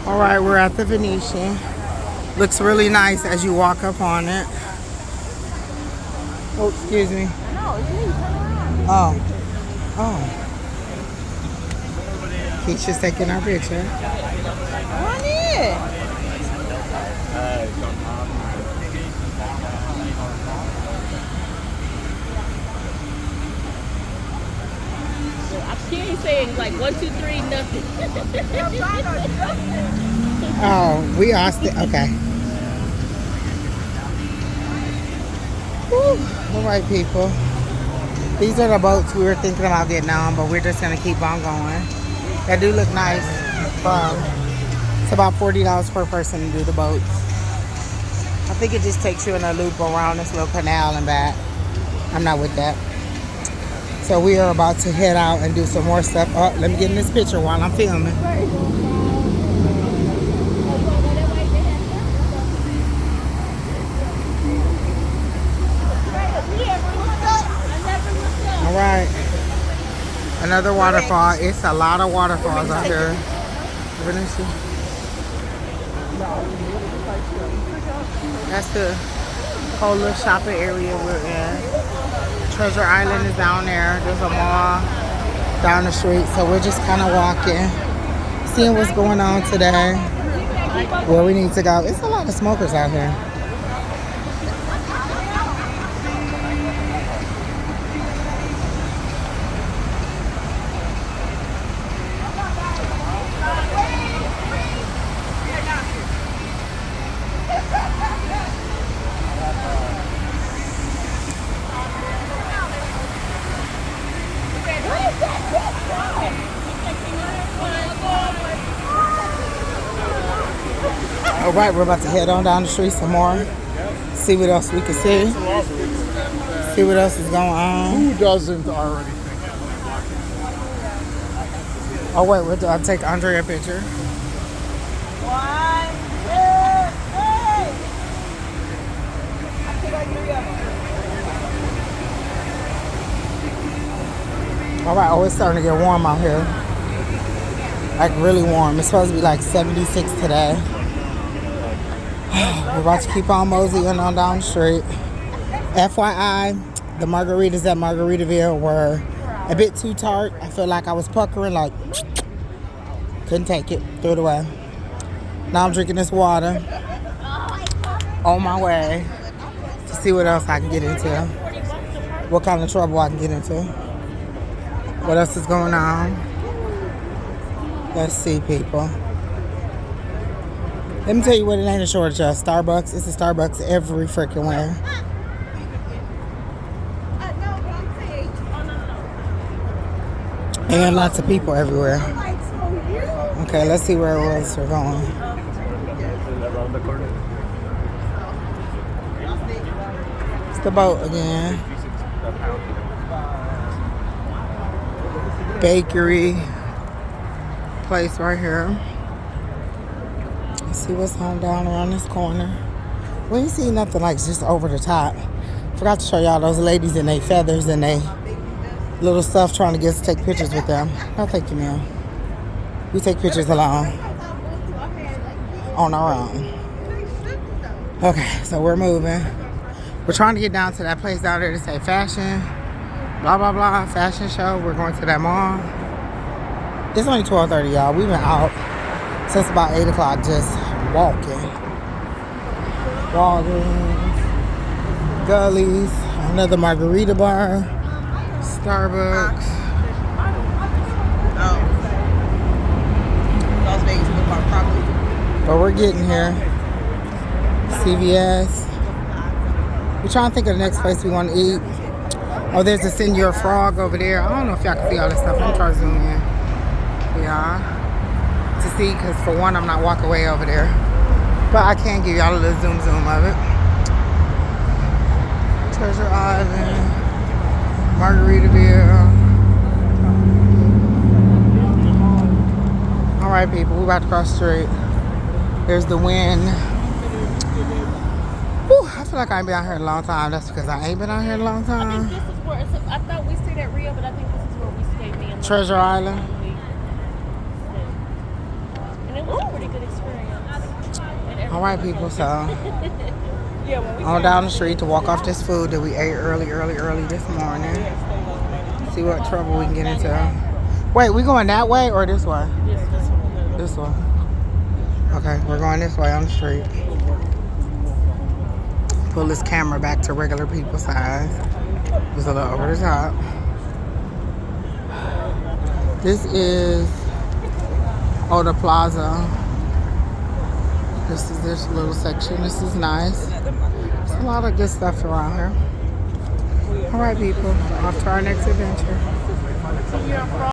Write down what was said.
All right, we're at the Venetian. Looks really nice as you walk up on it. Oh, excuse me. No, it's me. Turn around. Oh, oh. Keisha's taking our picture. Run in. She ain't saying like 1, 2, 3, nothing. Oh, we are still okay. Whew. All right, people. These are the boats we were thinking about getting on, but we're just gonna keep on going. That do look nice. It's about $40 per person to do the boats. I think it just takes you in a loop around this little canal and back. I'm not with that. So we are about to head out and do some more stuff. Oh, let me get in this picture while I'm filming. All right. Another waterfall. It's a lot of waterfalls out here. Venetian. That's the whole little shopping area we're in. Treasure Island is down there. There's a mall down the street. So we're just kind of walking, seeing what's going on today, where we need to go. It's a lot of smokers out here. All right, we're about to head on down the street some more. See what else we can see. See what else is going on. Who doesn't already think that? Oh wait, I'll take Andre a picture. 1, 2, 3. All right, oh, it's starting to get warm out here. Like really warm. It's supposed to be like 76 today. We're about to keep on moseying on down the street. FYI, the margaritas at Margaritaville were a bit too tart. I feel like I was puckering, like, couldn't take it. Threw it away. Now I'm drinking this water on my way to see what else I can get into. What kind of trouble I can get into. What else is going on? Let's see, people. Let me tell you what it ain't a shortage of. Starbucks. It's a Starbucks every freaking where. And lots of people everywhere. Okay, let's see where else we're going. It's the boat again. Bakery place right here. Let's see what's on down around this corner. We ain't see nothing like just over the top. Forgot to show y'all those ladies in their feathers and they little stuff trying to get us to take pictures with them. No, thank you, ma'am. We take pictures alone on our own. Okay, so we're moving. We're trying to get down to that place down there to say fashion, blah, blah, blah, fashion show. We're going to that mall. It's only 12:30, y'all. We've been out since about 8 o'clock just walking. Walgreens, Gullies, another margarita bar, Starbucks. Las Vegas Boulevard, probably. But we're getting here. CVS. We're trying to think of the next place we want to eat. Oh, there's a Senor Frog over there. I don't know if y'all can see all this stuff. I'm trying to zoom in. Yeah. To see, because for one, I'm not walking away over there. But I can give y'all a little zoom of it. Treasure Island. Margaritaville. All right, people. We're about to cross the street. There's the wind. Whew, I feel like I ain't been out here in a long time. That's because I ain't been out here in a long I time. think this is where, I thought we stayed at Rio, but I think this is where we stayed. Me and Treasure Island. And it was a pretty good experience. And All right, people. So yeah, when we on down the street to walk off this food that we ate early this morning. See what trouble we can get into. Wait, we going that way or this way? This way. Okay, we're going this way on the street. Pull this camera back to regular people size. It was a little over the top. This is the Plaza. This is this little section. This is nice. There's a lot of good stuff around here. All right, people. Off to our next adventure.